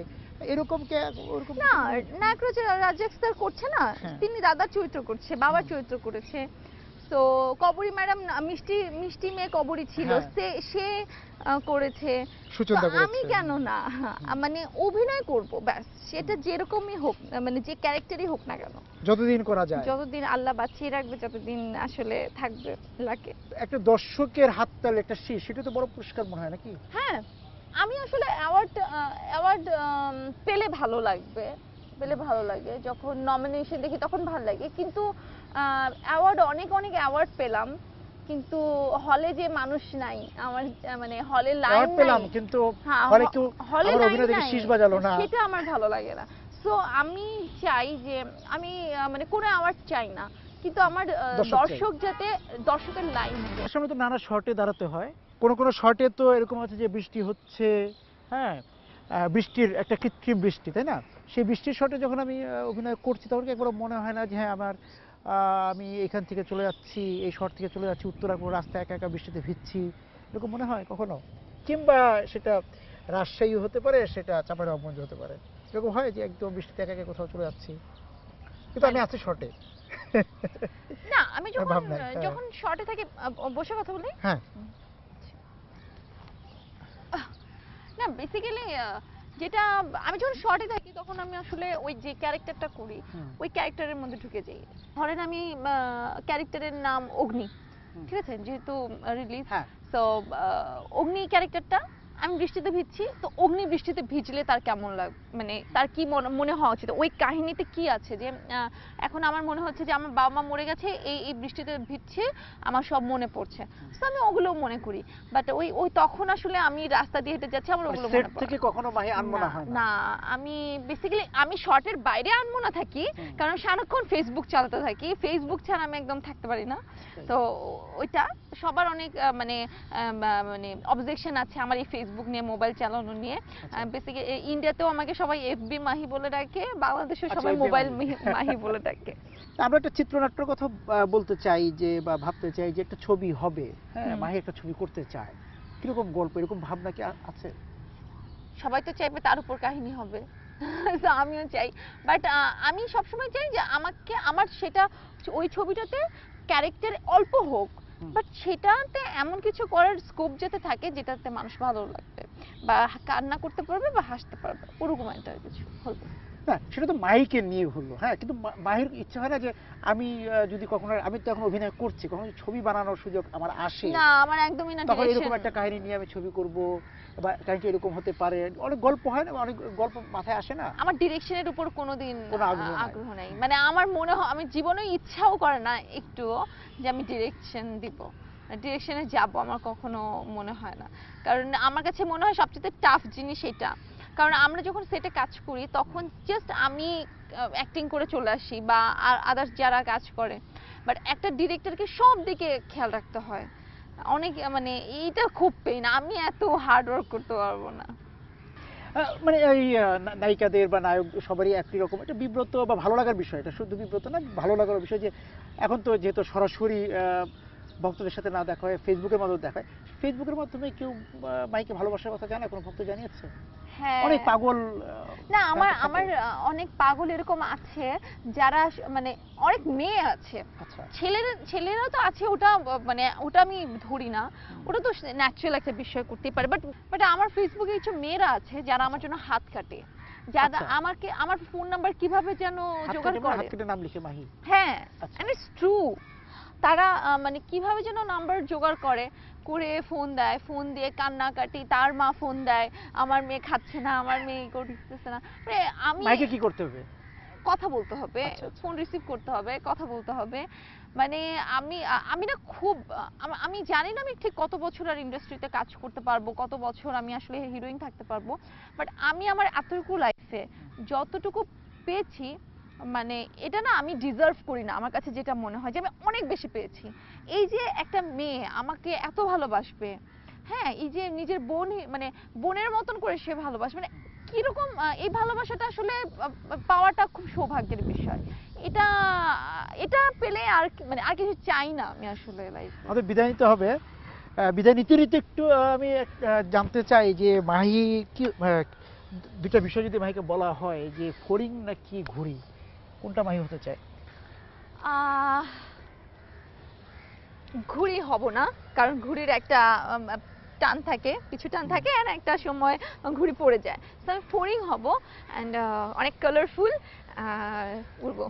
এরকম কে ওরকম না নায়করা রাজ্জাক স্যার করছে না, হ্যাঁ। তিনি দাদার চরিত্র করছে, বাবার চরিত্র করেছে। তো কবরী ম্যাডাম মিষ্টি মিষ্টি মেয়ে কবরী ছিল, হ্যাঁ। সে করেছে। সুচন্দা তো করেছে। আমি কেন না মানে অভিনয় করব ব্যাস, সেটা যেরকমই হোক, মানে যে ক্যারেক্টারই হোক না কেন, যতদিন করা যায়। যতদিন আল্লাহ বাঁচিয়ে রাখবে, যতদিন আসলে থাকবে লাগে। একটা দর্শকের হাততালি, একটা শীষ, সেটা তো বড় পুরস্কার মনে হয় নাকি? হ্যাঁ আমি আসলে অ্যাওয়ার্ড অ্যাওয়ার্ড পেলে ভালো লাগবে, পেলে ভালো লাগে, যখন নমিনেশন দেখি তখন ভালো লাগে। কিন্তু অ্যাওয়ার্ড অনেক অনেক অ্যাওয়ার্ড পেলাম, কিন্তু হলে যে মানুষ নাই, আমার মানে হলে লাইন অ্যাওয়ার্ড পেলাম নাই, কিন্তু হ্যাঁ, হলে কেউ হলে আমার লাইন অভিনয় দেখে নাই, শীষ বাজালো না। সেটা আমার ভালো লাগে না। সো আমি চাই যে আমি মানে কোনো অ্যাওয়ার্ড চাই না, কিন্তু আমার দর্শক চাই। দর্শক যাতে দর্শকের লাইন থাকে। সময় তো নানা শর্টে দাঁড়াতে হয়, কোনো কোনো শর্টে তো এরকম আছে যে বৃষ্টি হচ্ছে, হ্যাঁ বৃষ্টির একটা কৃত্রিম বৃষ্টি, তাই না? সেই বৃষ্টির শর্টে যখন আমি অভিনয় করছি তখন কি একবার মনে হয় না যে হ্যাঁ আমার আমি এখান থেকে চলে যাচ্ছি, এই শহর থেকে চলে যাচ্ছি উত্তরা, পুরো রাস্তায় একা একা বৃষ্টিতে ভিজছি, এরকম মনে হয় কখনো? কিংবা সেটা রাজশাহী হতে পারে, সেটা চাঁপাইনবাবগঞ্জ হতে পারে, এরকম হয় যে একদম বৃষ্টিতে একা একা কোথাও চলে যাচ্ছি, কিন্তু আমি আছি শর্টে। না আমি যখন ভাবনায়, হ্যাঁ। যখন শর্টে থাকি বসে কথা বলি, হ্যাঁ। না বেসিক্যালি যেটা আমি যখন শর্টে থাকি তখন আমি আসলে ওই যে ক্যারেক্টারটা করি ওই ক্যারেক্টারের মধ্যে ঢুকে যাই। ধরেন আমি ক্যারেক্টারের নাম অগ্নি, ঠিক আছে, যেহেতু রিলিজ, হ্যাঁ। তো অগ্নি ক্যারেক্টারটা আমি বৃষ্টিতে ভিজছি, তো অগ্নি বৃষ্টিতে ভিজলে তার কেমন লাগে, মানে তার কি মনে হওয়া উচিত, ওই কাহিনীতে কি আছে যে এখন আমার মনে হচ্ছে যে আমার বাবা মা মরে গেছে, এই বৃষ্টিতে ভিজছে, আমার সব মনে পড়ছে, তো আমি ওগুলো মনে করি। বাট ওই ওই তখন আসলে আমি রাস্তা দিয়ে হেঁটে যাচ্ছি, আমার ওগুলো সেট মনে পড়ে থেকে কখনো মাহি আনমনা হয় না? না। আমি বেসিক্যালি আমি শর্টের বাইরে আনমনা থাকি, কারণ সারাক্ষণ ফেসবুক চালাতে থাকি, ফেসবুক ছাড়া আমি একদম থাকতে পারি না। তো ওইটা সবার অনেক মানে মানে অবজেকশন আছে আমার এই ফেসবুক নিয়ে, মোবাইল চালানো নিয়ে। বেসিক্যালি ইন্ডিয়াতেও আমাকে সবাই এফবি মাহি বলে ডাকে, বাংলাদেশেও সবাই মোবাইল মাহি বলে ডাকে। আমরা একটা চিত্রনাট্যের কথা বলতে চাই, যে বা ভাবতে চাই যে একটা ছবি হবে, হ্যাঁ মাহি একটা ছবি করতে চায়, কিরকম গল্প, এরকম ভাবনা কি আছে? সবাই তো চাইবে তার উপর কাহিনী হবে, তো আমিও চাই, বাট আমি সবসময় চাই যে আমার সেটা ওই ছবিটাতে ক্যারেক্টার অল্প হোক, বাট সেটাতে এমন কিছু করার স্কোপ যাতে থাকে যেটাতে মানুষ ভালো লাগবে, বা কান্না করতে পারবে বা হাসতে পারবে, ওরকম একটা কিছু হলো। না সেটা তো মাহিকে নিয়ে হলো, হ্যাঁ, কিন্তু মাহির ইচ্ছা হয় না যে আমি যদি কখনো, আমি তো এখন অভিনয় করছি, কখনো ছবি বানানোর সুযোগ আমার আসে না, আমার একদমই না, তখন এরকম একটা কাহিনী নিয়ে আমি ছবি করব, বা কাহিনীটা এরকম হতে পারে, অনেক গল্প হয় না, অনেক গল্প মাথায় আসে না? আমার ডিরেকশনের উপর কোনোদিন কোনো আগ্রহ নাই, মানে আমার মনে হয় আমি জীবনে ইচ্ছাও করে না একটু যে আমি ডিরেকশন দিব, ডিরেকশনে যাব, আমার কখনো মনে হয় না। কারণ আমার কাছে মনে হয় সবচেয়ে টাফ জিনিস এটা, কারণ আমরা যখন সেটে কাজ করি তখন জাস্ট আমি অ্যাক্টিং করে চলে আসি বা আদার্স যারা কাজ করে, বাট একটা ডিরেক্টরকে সব দিকে খেয়াল রাখতে হয়। অনেক মানে এইটা খুব পেইন, আমি এত হার্ড ওয়ার্ক করতে পারবো না। মানে এই নায়িকাদের বা নায়ক সবারই একই রকম একটা বিব্রত বা ভালো লাগার বিষয়, এটা শুধু বিব্রত না, ভালো লাগার বিষয় যে এখন তো যেহেতু সরাসরি ভক্তদের সাথে না দেখা হয়, ফেসবুকের মাধ্যমে দেখা হয়, ফেসবুকের মাধ্যমে কেউ মাইকে ভালোবাসার কথা জানে, কোনো ভক্ত জানিয়েছে? হ্যাঁ, অনেক পাগল না আমার থাকে। আমার অনেক পাগল এরকম আছে যারা মানে অনেক মেয়ে আছে, আচ্ছা, ছেলেরা তো আছে, ওটা মানে ওটা আমি ধরি না, ওটা তো ন্যাচারাল একটা বিষয় করতেই পারে, বাট আমার ফেসবুকে কিছু মেয়েরা আছে যারা আমার জন্য হাত কাটে, যারা আচ্ছা। আমাকে আমার ফোন নাম্বার কিভাবে যেন জোগাড় করে। হাত কেটে নাম লিখে মাহি। হ্যাঁ, আচ্ছা। And it's true. তারা মানে কিভাবে যেন নাম্বার জোগাড় করে, করে ফোন দেয়, ফোন দিয়ে কান্নাকাটি, তার মা ফোন দেয়, আমার মেয়ে খাচ্ছে না, আমার মেয়ে করতেছে না, মানে আমি মাইকে কি করতে হবে? কথা বলতে হবে, আচ্ছা, আচ্ছা। ফোন রিসিভ করতে হবে, কথা বলতে হবে। মানে আমি না খুব আমি জানি না আমি ঠিক কত বছর আর ইন্ডাস্ট্রিতে কাজ করতে পারবো, কত বছর আমি আসলে হিরোইন থাকতে পারবো, বাট আমি আমার এতটুকু লাইফে যতটুকু পেয়েছি, মানে এটা না আমি ডিজার্ভ করি না, আমার কাছে যেটা মনে হয় যে আমি অনেক বেশি পেয়েছি। এই যে একটা মেয়ে আমাকে এত ভালোবাসবে, হ্যাঁ, এই যে নিজের বোন, মানে বোনের মতন করে সে ভালোবাসে, মানে কিরকম এই ভালোবাসাটা আসলে পাওয়াটা খুব সৌভাগ্যের বিষয়। এটা এটা পেলে আর মানে আর কিছু চাই না আমি আসলে লাইফে। আমাদের বিদায় নিতে হবে। বিদায় নিতে নিতে একটু আমি জানতে চাই যে মাহি কি দুটা বিষয় যদি মাহিকে বলা হয় যে ফড়িং নাকি ঘুড়ি, কোনটা মাহি হতে চায়? আহ, ঘুড়ি হব না, কারণ ঘুড়ির একটা টান থাকে, পিছু টান থাকে, আর একটা সময় ঘুড়ি পড়ে যায়। তো আমি ফড়িং হব, অ্যান্ড অনেক কালারফুল উড়বো।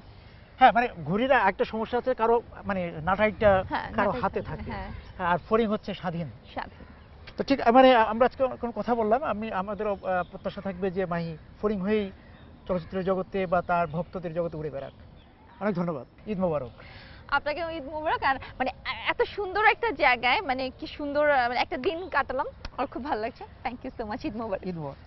হ্যাঁ, মানে ঘুড়িরা একটা সমস্যা আছে, কারো মানে নাটাইটা হ্যাঁ, কারো নাটাই হাতে থাকে, থাকে, হ্যাঁ। আর ফড়িং হচ্ছে স্বাধীন। স্বাধীন। তো ঠিক মানে আমরা আজকে কোনো কথা বললাম, আমাদেরও প্রত্যাশা থাকবে যে মাহি ফড়িং হয়েই চলচ্চিত্রের জগতে বা তার ভক্তদের জগতে উড়ে বেড়াক। অনেক ধন্যবাদ, ঈদ মোবারক। আপনাকে ঈদ মোবারক। আর মানে এত সুন্দর একটা জায়গায়, মানে কি সুন্দর মানে একটা দিন কাটালাম, আমার খুব ভালো লাগছে। Thank you so much. Eid Mubarak. Eid Mobarak.